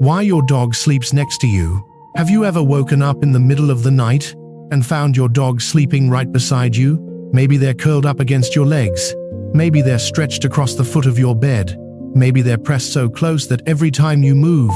Why your dog sleeps next to you. Have you ever woken up in the middle of the night and found your dog sleeping right beside you? Maybe they're curled up against your legs. Maybe they're stretched across the foot of your bed. Maybe they're pressed so close that every time you move,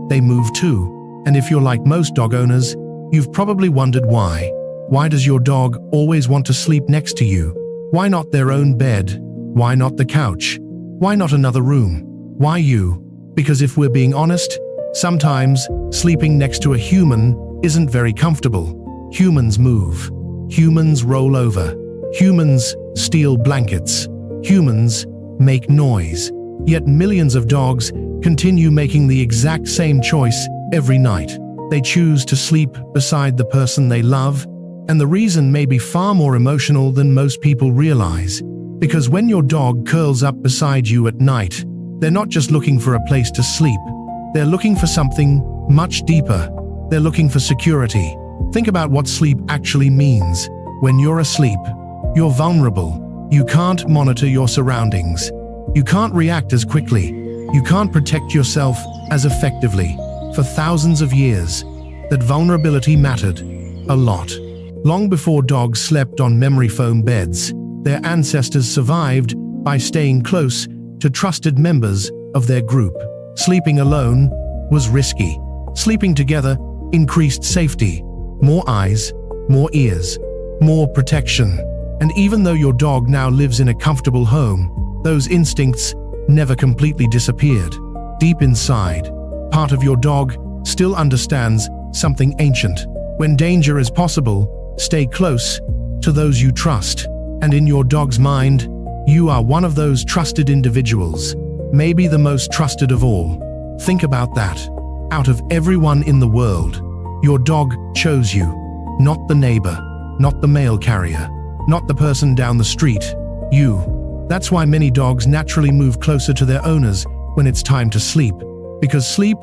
they move too. And if you're like most dog owners, you've probably wondered why. Why does your dog always want to sleep next to you? Why not their own bed? Why not the couch? Why not another room? Why you? Because if we're being honest, sometimes sleeping next to a human isn't very comfortable. Humans move. Humans roll over. Humans steal blankets. Humans make noise. Yet millions of dogs continue making the exact same choice every night. They choose to sleep beside the person they love, and the reason may be far more emotional than most people realize. Because when your dog curls up beside you at night, they're not just looking for a place to sleep. They're looking for something much deeper. They're looking for security. Think about what sleep actually means. When you're asleep, you're vulnerable. You can't monitor your surroundings. You can't react as quickly. You can't protect yourself as effectively. For thousands of years, that vulnerability mattered a lot. Long before dogs slept on memory foam beds, their ancestors survived by staying close to trusted members of their group. Sleeping alone was risky. Sleeping together increased safety. More eyes, more ears, more protection. And even though your dog now lives in a comfortable home, those instincts never completely disappeared. Deep inside, part of your dog still understands something ancient. When danger is possible, stay close to those you trust. And in your dog's mind, you are one of those trusted individuals, maybe the most trusted of all. Think about that. Out of everyone in the world, your dog chose you. Not the neighbor, not the mail carrier, not the person down the street. You. That's why many dogs naturally move closer to their owners when it's time to sleep. Because sleep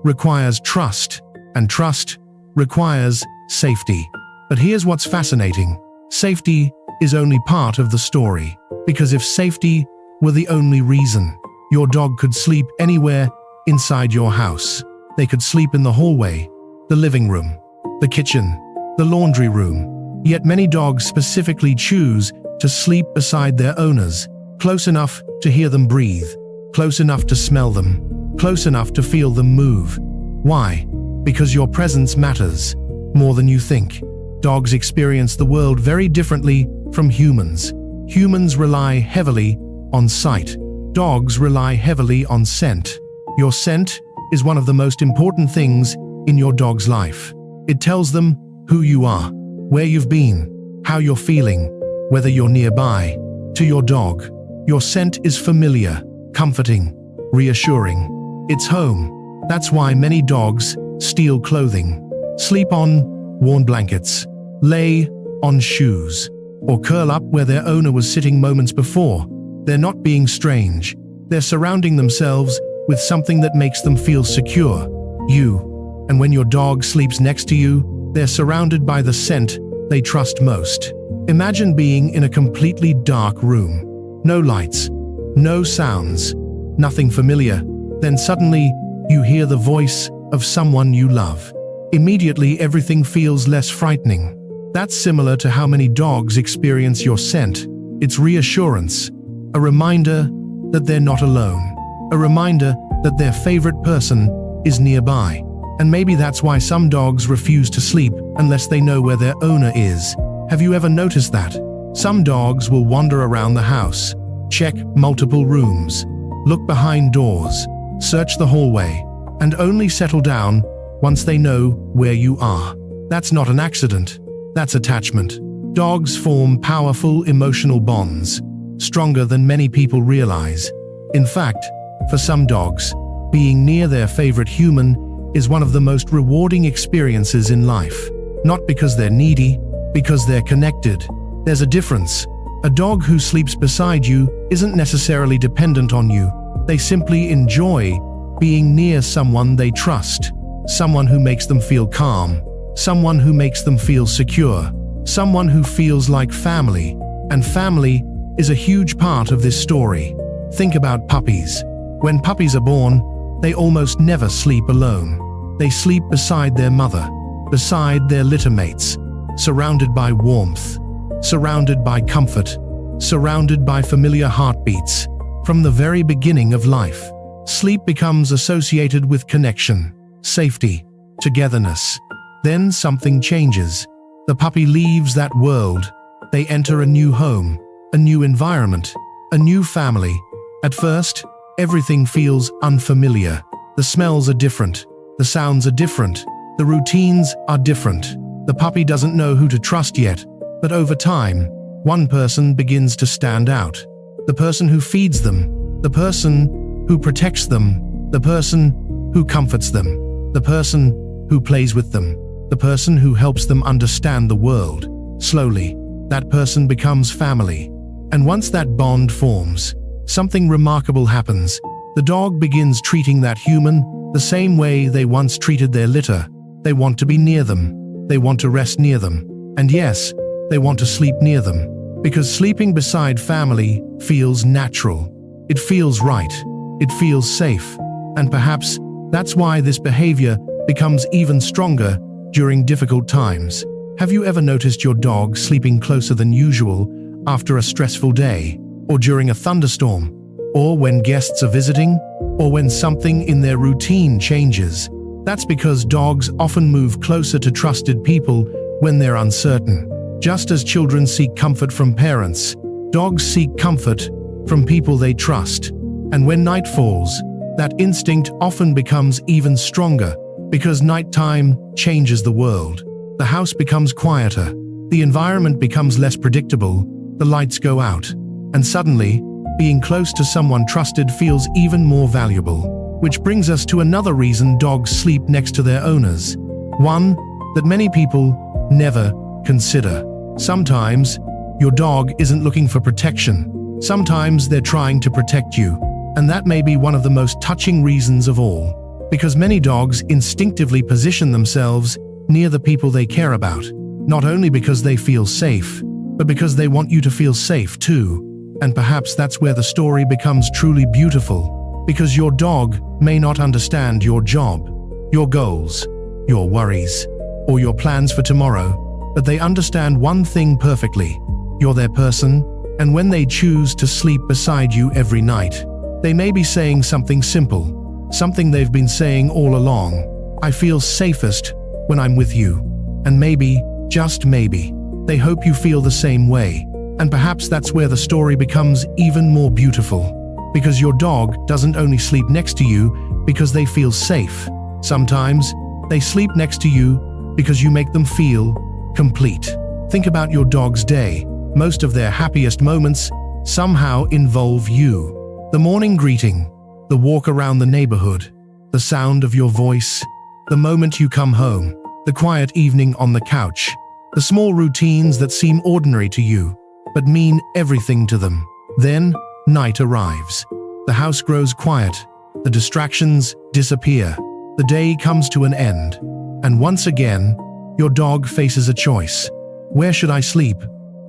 requires trust, and trust requires safety. But here's what's fascinating. Safety is only part of the story. Because if safety were the only reason, your dog could sleep anywhere inside your house. They could sleep in the hallway, the living room, the kitchen, the laundry room. Yet many dogs specifically choose to sleep beside their owners, close enough to hear them breathe, close enough to smell them, close enough to feel them move. Why? Because your presence matters more than you think. Dogs experience the world very differently from humans. Humans rely heavily on sight. Dogs rely heavily on scent. Your scent is one of the most important things in your dog's life. It tells them who you are, where you've been, how you're feeling, whether you're nearby. To your dog, your scent is familiar, comforting, reassuring. It's home. That's why many dogs steal clothing, sleep on worn blankets, lay on shoes, or curl up where their owner was sitting moments before. They're not being strange. They're surrounding themselves with something that makes them feel secure. You. And when your dog sleeps next to you, they're surrounded by the scent they trust most. Imagine being in a completely dark room. No lights, no sounds, nothing familiar. Then suddenly, you hear the voice of someone you love. Immediately, everything feels less frightening. That's similar to how many dogs experience your scent. It's reassurance, a reminder that they're not alone, a reminder that their favorite person is nearby. And maybe that's why some dogs refuse to sleep unless they know where their owner is. Have you ever noticed that? Some dogs will wander around the house, check multiple rooms, look behind doors, search the hallway, and only settle down once they know where you are. That's not an accident. That's attachment. Dogs form powerful emotional bonds, stronger than many people realize. In fact, for some dogs, being near their favorite human is one of the most rewarding experiences in life. Not because they're needy, because they're connected. There's a difference. A dog who sleeps beside you isn't necessarily dependent on you. They simply enjoy being near someone they trust, someone who makes them feel calm, someone who makes them feel secure, someone who feels like family. And family is a huge part of this story. Think about puppies. When puppies are born, they almost never sleep alone. They sleep beside their mother, beside their litter mates, surrounded by warmth, surrounded by comfort, surrounded by familiar heartbeats. From the very beginning of life, sleep becomes associated with connection, safety, togetherness. Then something changes. The puppy leaves that world. They enter a new home, a new environment, a new family. At first, everything feels unfamiliar. The smells are different. The sounds are different. The routines are different. The puppy doesn't know who to trust yet, but over time, one person begins to stand out. The person who feeds them, the person who protects them, the person who comforts them, the person who plays with them, the person who helps them understand the world. Slowly, that person becomes family. And once that bond forms, something remarkable happens. The dog begins treating that human the same way they once treated their litter. They want to be near them. They want to rest near them. And yes, they want to sleep near them. Because sleeping beside family feels natural. It feels right. It feels safe. And perhaps that's why this behavior becomes even stronger during difficult times. Have you ever noticed your dog sleeping closer than usual after a stressful day, or during a thunderstorm, or when guests are visiting, or when something in their routine changes? That's because dogs often move closer to trusted people when they're uncertain. Just as children seek comfort from parents, dogs seek comfort from people they trust. And when night falls, that instinct often becomes even stronger, because nighttime changes the world. The house becomes quieter, the environment becomes less predictable, the lights go out, and suddenly, being close to someone trusted feels even more valuable. Which brings us to another reason dogs sleep next to their owners. One that many people never consider. Sometimes, your dog isn't looking for protection. Sometimes they're trying to protect you. And that may be one of the most touching reasons of all. Because many dogs instinctively position themselves near the people they care about. Not only because they feel safe, but because they want you to feel safe too. And perhaps that's where the story becomes truly beautiful. Because your dog may not understand your job, your goals, your worries, or your plans for tomorrow, but they understand one thing perfectly. You're their person, and when they choose to sleep beside you every night, they may be saying something simple, something they've been saying all along. I feel safest when I'm with you. And maybe, just maybe, they hope you feel the same way. And perhaps that's where the story becomes even more beautiful. Because your dog doesn't only sleep next to you because they feel safe. Sometimes, they sleep next to you because you make them feel complete. Think about your dog's day. Most of their happiest moments somehow involve you. The morning greeting, the walk around the neighborhood, the sound of your voice, the moment you come home, the quiet evening on the couch, the small routines that seem ordinary to you, but mean everything to them. Then, night arrives. The house grows quiet. The distractions disappear. The day comes to an end. And once again, your dog faces a choice. Where should I sleep?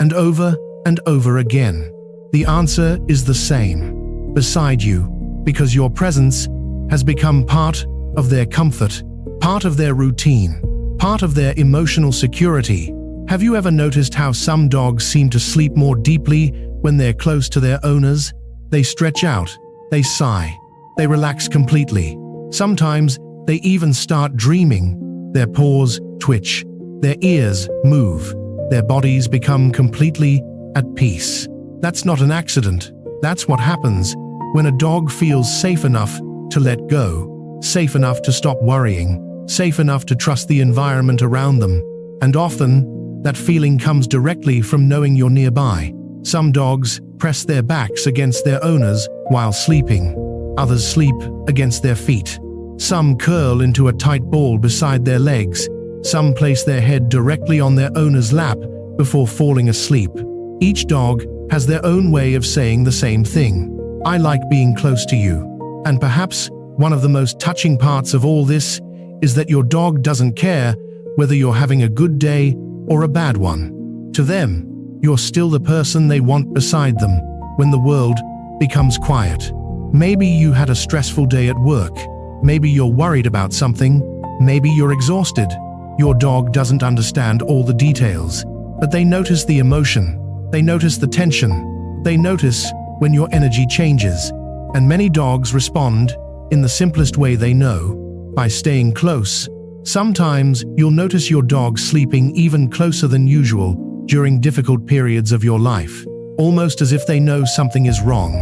And over again. The answer is the same. Beside you, because your presence has become part of their comfort, part of their routine, part of their emotional security. Have you ever noticed how some dogs seem to sleep more deeply when they're close to their owners? They stretch out, they sigh, they relax completely. Sometimes they even start dreaming. Their paws twitch, their ears move, their bodies become completely at peace. That's not an accident. That's what happens when a dog feels safe enough to let go, safe enough to stop worrying, safe enough to trust the environment around them. And often, that feeling comes directly from knowing you're nearby. Some dogs press their backs against their owners while sleeping. Others sleep against their feet. Some curl into a tight ball beside their legs. Some place their head directly on their owner's lap before falling asleep. Each dog has their own way of saying the same thing. I like being close to you. And perhaps one of the most touching parts of all this is that your dog doesn't care whether you're having a good day or a bad one. To them, you're still the person they want beside them when the world becomes quiet. Maybe you had a stressful day at work. Maybe you're worried about something. Maybe you're exhausted. Your dog doesn't understand all the details, but they notice the emotion. They notice the tension. They notice when your energy changes. And many dogs respond in the simplest way they know, by staying close. Sometimes you'll notice your dog sleeping even closer than usual during difficult periods of your life, almost as if they know something is wrong,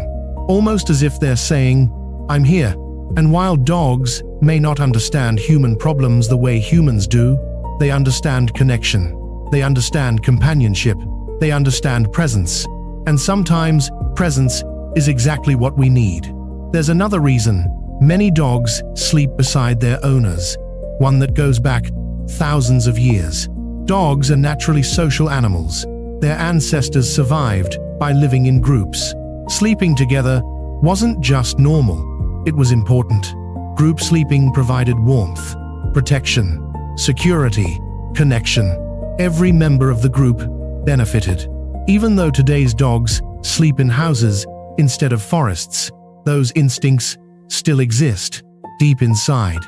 almost as if they're saying, "I'm here." And while dogs may not understand human problems the way humans do, they understand connection. They understand companionship. They understand presence. And sometimes presence is exactly what we need. There's another reason many dogs sleep beside their owners, one that goes back thousands of years. Dogs are naturally social animals. Their ancestors survived by living in groups. Sleeping together wasn't just normal, it was important. Group sleeping provided warmth, protection, security, connection. Every member of the group benefited. Even though today's dogs sleep in houses instead of forests, those instincts still exist deep inside.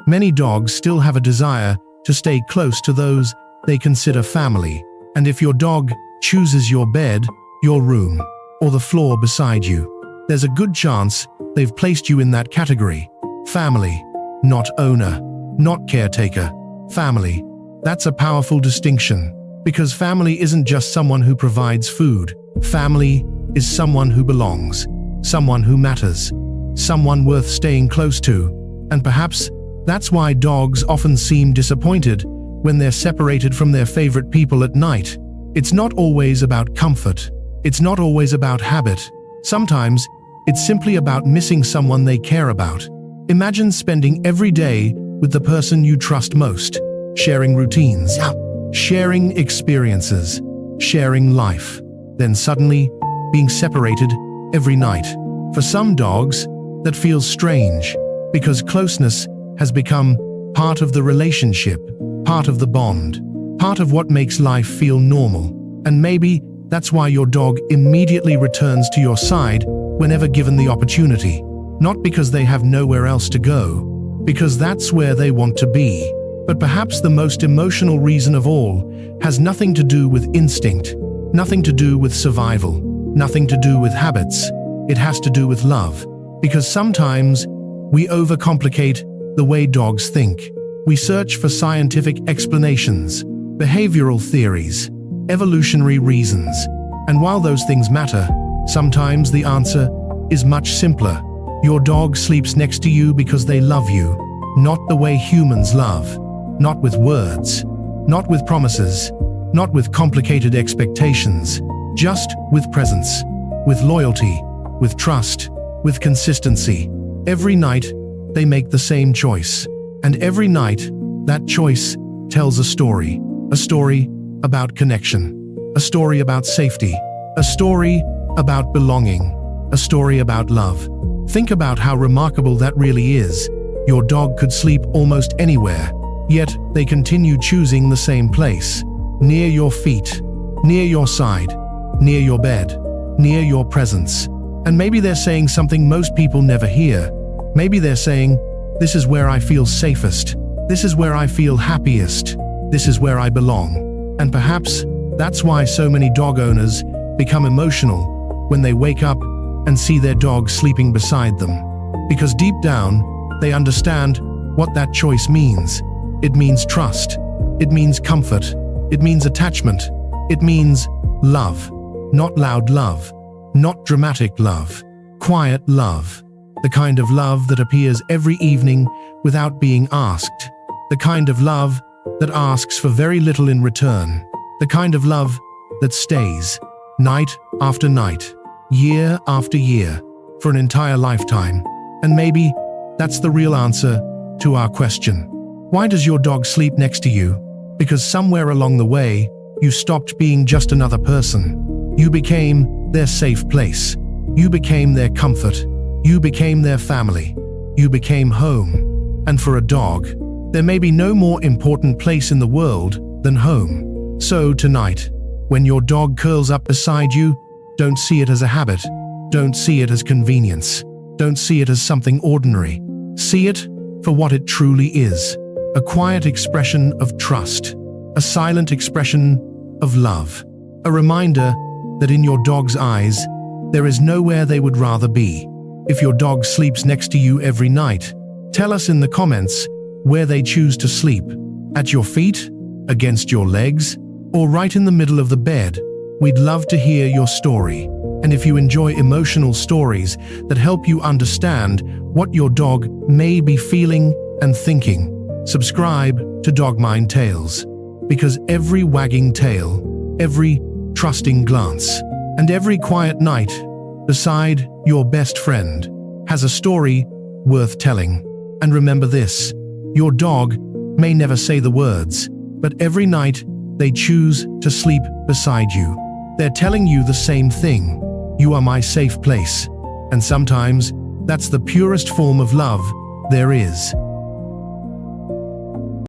Many dogs still have a desire to stay close to those they consider family. And if your dog chooses your bed, your room, or the floor beside you, there's a good chance they've placed you in that category. Family, not owner, not caretaker. Family. That's a powerful distinction, because family isn't just someone who provides food. Family is someone who belongs, someone who matters, someone worth staying close to. And perhaps that's why dogs often seem disappointed when they're separated from their favorite people at night. It's not always about comfort. It's not always about habit. Sometimes it's simply about missing someone they care about. Imagine spending every day with the person you trust most, sharing routines, sharing experiences, sharing life, then suddenly being separated every night. For some dogs, that feels strange, because closeness has become part of the relationship, part of the bond, part of what makes life feel normal. And maybe that's why your dog immediately returns to your side whenever given the opportunity. Not because they have nowhere else to go, because that's where they want to be. But perhaps the most emotional reason of all has nothing to do with instinct, nothing to do with survival, nothing to do with habits. It has to do with love. Because sometimes we overcomplicate the way dogs think. We search for scientific explanations, behavioral theories, evolutionary reasons. And while those things matter, sometimes the answer is much simpler. Your dog sleeps next to you because they love you, not the way humans love. Not with words, not with promises, not with complicated expectations, just with presence, with loyalty, with trust, with consistency. Every night, they make the same choice. And every night, that choice tells a story about connection, a story about safety, a story about belonging, a story about love. Think about how remarkable that really is. Your dog could sleep almost anywhere, yet they continue choosing the same place. Near your feet, near your side, near your bed, near your presence. And maybe they're saying something most people never hear. Maybe they're saying, "This is where I feel safest. This is where I feel happiest. This is where I belong." And perhaps that's why so many dog owners become emotional when they wake up and see their dog sleeping beside them. Because deep down, they understand what that choice means. It means trust. It means comfort. It means attachment. It means love. Not loud love. Not dramatic love. Quiet love. The kind of love that appears every evening without being asked. The kind of love that asks for very little in return. The kind of love that stays night after night, year after year, for an entire lifetime. And maybe that's the real answer to our question. Why does your dog sleep next to you? Because somewhere along the way, you stopped being just another person. You became their safe place. You became their comfort. You became their family. You became home. And for a dog, there may be no more important place in the world than home. So tonight, when your dog curls up beside you, don't see it as a habit. Don't see it as convenience. Don't see it as something ordinary. See it for what it truly is: a quiet expression of trust, a silent expression of love, a reminder that in your dog's eyes, there is nowhere they would rather be. If your dog sleeps next to you every night, tell us in the comments where they choose to sleep: at your feet, against your legs, or right in the middle of the bed. We'd love to hear your story. And if you enjoy emotional stories that help you understand what your dog may be feeling and thinking, subscribe to DogMind Tales. Because every wagging tail, every trusting glance, and every quiet night beside your best friend has a story worth telling. And remember this: your dog may never say the words, but every night they choose to sleep beside you. They're telling you the same thing: you are my safe place. And sometimes that's the purest form of love there is.